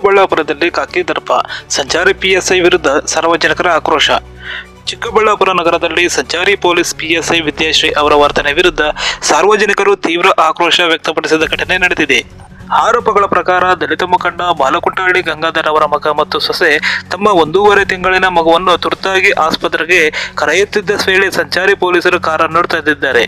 ಚಿಕ್ಕಬಳ್ಳಾಪುರದಲ್ಲಿ ಖಾಕಿ ದರ್ಪ ಸಂಚಾರಿ ಪಿಎಸ್ಐ ವಿರುದ್ಧ ಸಾರ್ವಜನಿಕರ ಆಕ್ರೋಶ. ಚಿಕ್ಕಬಳ್ಳಾಪುರ ನಗರದಲ್ಲಿ ಸಂಚಾರಿ ಪೊಲೀಸ್ ಪಿಎಸ್ಐ ವಿದ್ಯಾಶ್ರೀ ಅವರ ವರ್ತನೆ ವಿರುದ್ಧ ಸಾರ್ವಜನಿಕರು ತೀವ್ರ ಆಕ್ರೋಶ ವ್ಯಕ್ತಪಡಿಸಿದ ಘಟನೆ ನಡೆದಿದೆ. ಆರೋಪಗಳ ಪ್ರಕಾರ ದಲಿತ ಮುಖಂಡ ಬಾಲಕುಂಟಹಳ್ಳಿ ಗಂಗಾಧರ್ ಅವರ ಮಗ ಮತ್ತು ಸೊಸೆ ತಮ್ಮ 1.5 ತಿಂಗಳಿನ ಮಗುವನ್ನು ತುರ್ತಾಗಿ ಆಸ್ಪತ್ರೆಗೆ ಕರೆಯುತ್ತಿದ್ದ ವೇಳೆ ಸಂಚಾರಿ ಪೊಲೀಸರು ಕಾರನ್ನು ತಂದಿದ್ದಾರೆ.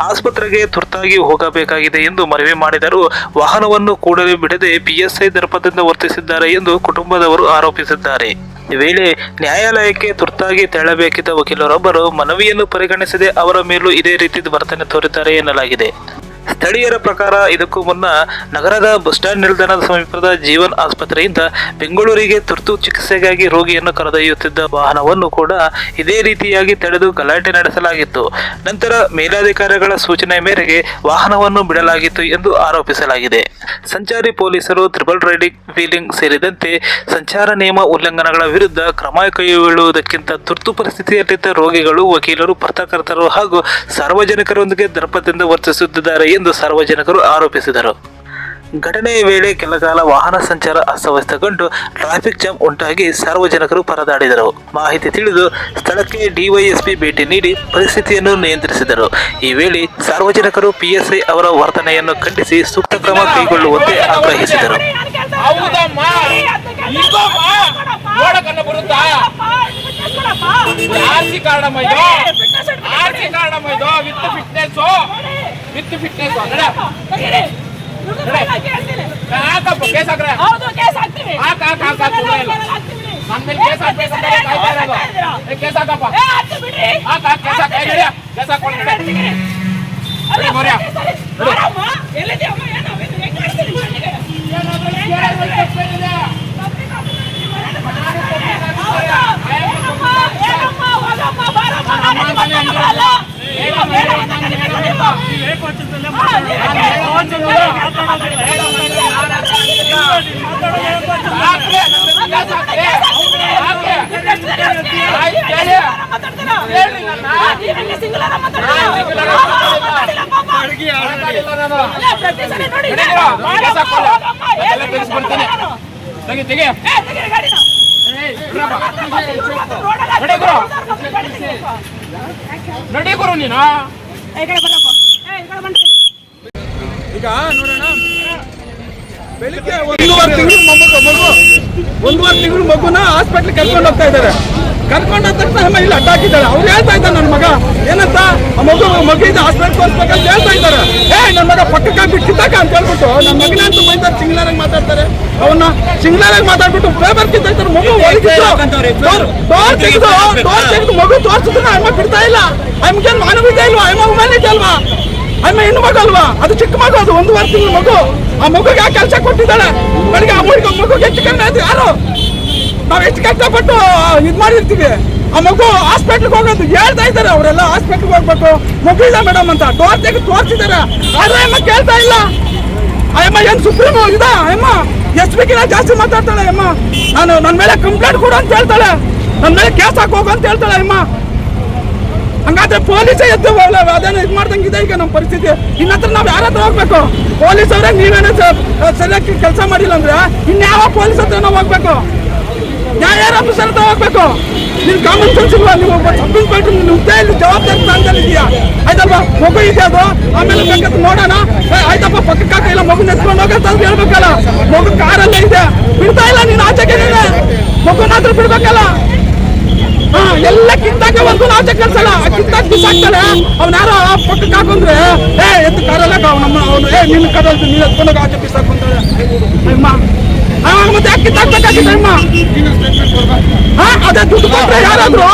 ಆಸ್ಪತ್ರೆಗೆ ತುರ್ತಾಗಿ ಹೋಗಬೇಕಾಗಿದೆ ಎಂದು ಮನವಿ ಮಾಡಿದರೂ ವಾಹನವನ್ನು ಕೂಡಲೇ ಬಿಡದೆ ಪಿಎಸ್ಐ ದರ್ಪದಿಂದ ವರ್ತಿಸಿದ್ದಾರೆ ಎಂದು ಕುಟುಂಬದವರು ಆರೋಪಿಸಿದ್ದಾರೆ. ಈ ವೇಳೆ ನ್ಯಾಯಾಲಯಕ್ಕೆ ತುರ್ತಾಗಿ ತೆರಳಬೇಕಿದ್ದ ವಕೀಲರೊಬ್ಬರು ಮನವಿಯನ್ನು ಪರಿಗಣಿಸದೆ ಅವರ ಮೇಲೂ ಇದೇ ರೀತಿ ವರ್ತನೆ ತೋರಿದ್ದಾರೆ ಎನ್ನಲಾಗಿದೆ. ಸ್ಥಳೀಯರ ಪ್ರಕಾರ ಇದಕ್ಕೂ ಮುನ್ನ ನಗರದ ಬಸ್ ಸ್ಟ್ಯಾಂಡ್ ನಿಲ್ದಾಣದ ಸಮೀಪದ ಜೀವನ್ ಆಸ್ಪತ್ರೆಯಿಂದ ಬೆಂಗಳೂರಿಗೆ ತುರ್ತು ಚಿಕಿತ್ಸೆಗಾಗಿ ರೋಗಿಯನ್ನು ಕರೆದೊಯ್ಯುತ್ತಿದ್ದ ವಾಹನವನ್ನು ಕೂಡ ಇದೇ ರೀತಿಯಾಗಿ ತಡೆದು ಗಲಾಟೆ ನಡೆಸಲಾಗಿತ್ತು. ನಂತರ ಮೇಲಾಧಿಕಾರಿಗಳ ಸೂಚನೆ ಮೇರೆಗೆ ವಾಹನವನ್ನು ಬಿಡಲಾಗಿತ್ತು ಎಂದು ಆರೋಪಿಸಲಾಗಿದೆ. ಸಂಚಾರಿ ಪೊಲೀಸರು ಟ್ರಿಬಲ್ ರೈಡಿಂಗ್, ವೀಲಿಂಗ್ ಸೇರಿದಂತೆ ಸಂಚಾರ ನಿಯಮ ಉಲ್ಲಂಘನೆಗಳ ವಿರುದ್ಧ ಕ್ರಮ ಕೈಗೊಳ್ಳುವುದಕ್ಕಿಂತ ತುರ್ತು ಪರಿಸ್ಥಿತಿಯಲ್ಲಿದ್ದ ರೋಗಿಗಳು, ವಕೀಲರು, ಪತ್ರಕರ್ತರು ಹಾಗೂ ಸಾರ್ವಜನಿಕರೊಂದಿಗೆ ದರ್ಪದಿಂದ ವರ್ತಿಸುತ್ತಿದ್ದಾರೆ ಎಂದು ಸಾರ್ವಜನಿಕರು ಆರೋಪಿಸಿದರು. ಘಟನೆಯ ವೇಳೆ ಕೆಲಕಾಲ ವಾಹನ ಸಂಚಾರ ಅಸ್ತವ್ಯಸ್ತಗೊಂಡು ಟ್ರಾಫಿಕ್ ಜಾಮ್ ಉಂಟಾಗಿ ಸಾರ್ವಜನಿಕರು ಪರದಾಡಿದರು. ಮಾಹಿತಿ ತಿಳಿದು ಸ್ಥಳಕ್ಕೆ ಡಿವೈಎಸ್ಪಿ ಭೇಟಿ ನೀಡಿ ಪರಿಸ್ಥಿತಿಯನ್ನು ನಿಯಂತ್ರಿಸಿದರು. ಈ ವೇಳೆ ಸಾರ್ವಜನಿಕರು ಪಿಎಸ್ಐ ಅವರ ವರ್ತನೆಯನ್ನು ಖಂಡಿಸಿ ಸೂಕ್ತ ಕ್ರಮ ಕೈಗೊಳ್ಳುವಂತೆ ಆಗ್ರಹಿಸಿದರು. ಈಗ ನೋಡೋಣ, ಬೆಳಿಗ್ಗೆ 1.5 ತಿಂಗಳು ಮಗುನ ಹಾಸ್ಪಿಟ್ಲ್ ಕರ್ಕೊಂಡು ಹೋಗ್ತಾ ಇದ್ದಾರೆ. ಕರ್ಕೊಂಡ ತಕ್ಷಣ ಇಲ್ಲಿ ಅಡ್ಡ ಹಾಕಿದ್ದಾರೆ. ಅವ್ರು ಹೇಳ್ತಾ ಇದ್ದಾರೆ, ನನ್ನ ಮಗ ಏನಂತ ಮಗುವಿಂದ ಹಾಸ್ಪಿಟ್ಲ್ ತೋರಿಸ್ಬೇಕಂತ ಹೇಳ್ತಾ ಇದ್ದಾರೆ. ನನ್ನ ಮಗ ಪಕ್ಕಕ್ಕೆ ಬಿಟ್ಟಿದ್ದಾಗ ಅಂತ ಹೇಳ್ಬಿಟ್ಟು ನನ್ನ ಮಗನ ಅಂತ ಬೈತಾರೆ. ಸಿಂಗ್ಲಾರಾಗಿ ಮಾತಾಡ್ತಾರೆ, ಅವನ್ನ ಸಿಂಗ್ಲಾರಾಗಿ ಮಾತಾಡ್ಬಿಟ್ಟು ಪೇಪರ್ ಕಿತ್ತಾ ಇದ್ದಾರೆ. ಮಗು ತೆಗೆದು ಮಗು ತೋರಿಸಿದ್ರೆ ಅಮ್ಮ ಬಿಡ್ತಾ ಇಲ್ಲ. ಅಮ್ಮಗೇನು ಮಾನವೀಯತೆ ಇಲ್ವಾ? ಅಮ್ಮ ಹುಮ್ಯಾನಿಟಿ ಅಲ್ವಾ? ಅಮ್ಮ ಹೆಣ್ಣು ಮಗು ಅಲ್ವಾ? ಅದು ಚಿಕ್ಕ ಮಗು, ಅದು 1.5 ತಿಂಗಳು ಮಗು. ಆ ಮಗುಗೆ ಆ ಕೆಲಸ ಕೊಟ್ಟಿದ್ದಾಳೆ. ಬೆಳಿಗ್ಗೆ ಆ ಮಗುಗೆ ಹೆಚ್ಚು ಕಮ್ಮಿ ಆಯ್ತು. ಯಾರು ನಾವು ಎಷ್ಟು ಕಷ್ಟಪಟ್ಟು ಇದು ಮಾಡಿರ್ತೀವಿ. ಆ ಮಗು ಹಾಸ್ಪಿಟ್ಲಿಗೆ ಹೋಗೋದು ಹೇಳ್ತಾ ಇದ್ದಾರೆ ಅವರೆಲ್ಲ. ಹಾಸ್ಪಿಟ್ಲಿಗೆ ಹೋಗ್ಬೇಕು, ಮಗು ಇಲ್ಲ ಮೇಡಮ್ ಅಂತ ಡೋರ್ ತೆಗೆದು ತೋರಿಸಿದ್ದಾರೆ. ಆದ್ರೆ ಅಮ್ಮ ಕೇಳ್ತಾ ಇಲ್ಲ. ಅಮ್ಮ ಏನು ಸುಪ್ರೀಂ ಇದಾ? ಅಮ್ಮ SPಗಿನ ಜಾಸ್ತಿ ಮಾತಾಡ್ತಾಳೆ. ಅಮ್ಮ ನಾನು ನನ್ನ ಮೇಲೆ ಕಂಪ್ಲೇಂಟ್ ಕೊಡು ಅಂತ ಹೇಳ್ತಾಳೆ. ನನ್ನ ಮೇಲೆ ಕೇಸ್ ಹಾಕೋಗು ಅಂತ ಹೇಳ್ತಾಳೆ ಅಮ್ಮ. ಹಂಗಾದ್ರೆ ಪೊಲೀಸೇ ಎದ್ದು ಅದೇನೋ ಇದು ಮಾಡ್ದಂಗಿದೆ ಈಗ ನಮ್ಮ ಪರಿಸ್ಥಿತಿ. ಇನ್ನತ್ರ ನಾವು ಯಾರ ಹತ್ರ ಹೋಗ್ಬೇಕು? ಪೊಲೀಸ್ ಅವರೇ ನೀವೇನೋ ಸರಿಯಾಗಿ ಕೆಲಸ ಮಾಡಿಲ್ಲ ಅಂದ್ರೆ ಇನ್ಯಾವ ಪೊಲೀಸ್ ಹತ್ರ ನಾವು ಹೋಗ್ಬೇಕು? ಯಾರ್ಯಾರ ಆಫೀಸರ್ ಹತ್ರ ಹೋಗ್ಬೇಕು? ನೀನು ಕಾಮನ್ ಸೆನ್ಸ್ ಇಲ್ವಾ? ನೀವು ಒಬ್ಬ ಸಬ್ ಇನ್ಸ್ಪೆಕ್ಟರ್, ನಿನ್ನ ಹುದ್ದೆಯಲ್ಲಿ ಜವಾಬ್ದಾರಿ ಸ್ಥಾನದಲ್ಲಿ ಇದೆಯಾ? ಆಯ್ತಲ್ವಾ? ಮಗು ಇದೆ, ಅದು ಆಮೇಲೆ ಬೇಕಾದ್ರೆ ನೋಡೋಣ. ಆಯ್ತಪ್ಪ, ಪಕ್ಕಕ್ಕೆ ಇಲ್ಲ, ಮಗು ನೆತ್ಕೊಂಡು ಹೋಗಂತ ಹೇಳ್ಬೇಕಲ್ಲ. ಮಗು ಕಾರಲ್ಲೇ ಇದೆ, ಬಿಡ್ತಾ ಇಲ್ಲ. ನೀನು ಆಚೆಗೆ ಮಗುನಾದ್ರೂ ಬಿಡ್ಬೇಕಲ್ಲ. ಎಲ್ಲ ಕಿತ್ತಾಕ ಒಂದು ಆಚೆ ಕಳ್ಸಲ್ಲ. ಕಿತ್ತಾಕ್ ಬಿಸಾಕ್ತಾಳೆ. ಅವ್ನಾರೋ ಪಕ್ಕಕ್ಕೆ ಹಾಕೊಂಡ್ರೆ ಎತ್ತು ಕಾರಲ್ಲ ನಮ್ಮ ಅವನು ನಿನ್ನ ಕಾರಲ್ಲಿ ನೀನು ಎತ್ಕೊಂಡೋಗ ಆಚೆ ಬಿಸಾಕೊಂತಾಳೆ ಅಮ್ಮ. ಮತ್ತೆ ಯಾಕೆ ಕಿತ್ತಾಕ್ಬೇಕಾಗಿದೆ ಅಮ್ಮ? ಅದೇ ದುಡ್ಡು ಕೊಟ್ರೆ ಯಾರಾದ್ರು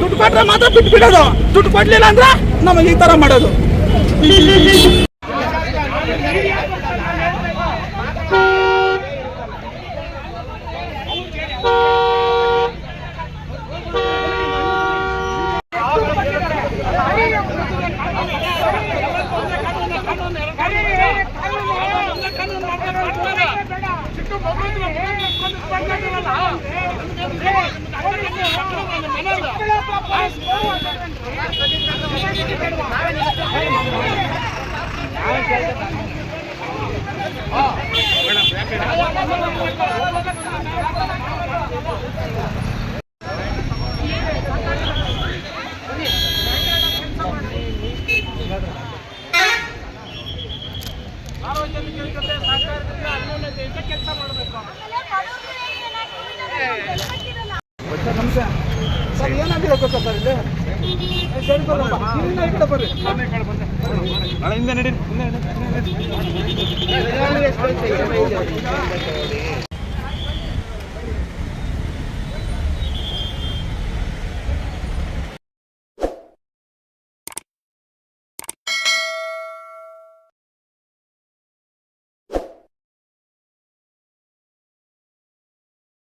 ದುಡ್ಡು ಕೊಟ್ರೆ ಮಾತ್ರ ಬಿಟ್ಟು ಬಿಡೋದು. ದುಡ್ಡು ಕೊಡ್ಲಿಲ್ಲ ಅಂದ್ರೆ ನಮಗೆ ಈ ತರ ಮಾಡೋದು. हाँ ಸಾರ್ವಜನಿಕರ ಜೊತೆ ಸಹಕಾರದಿಂದ ಅನ್ಯೋನ್ಯತೆಯಿಂದ ಕೆಲಸ ಮಾಡಬೇಕು. ನಮಸ್ತೆ ಸರ್, ಏನಾಗಿದೆ ಗೊತ್ತಾ ಸರ್ ಇಲ್ಲಿ? ಸರಿ ಬರಪ್ಪ, ಇಲ್ಲಿಂದ ಈ ಕಡೆ ಬರ್ರಿ. ಹಿಂದೆ ನಡಿ, ಹಿಂದೆ ನಡಿ.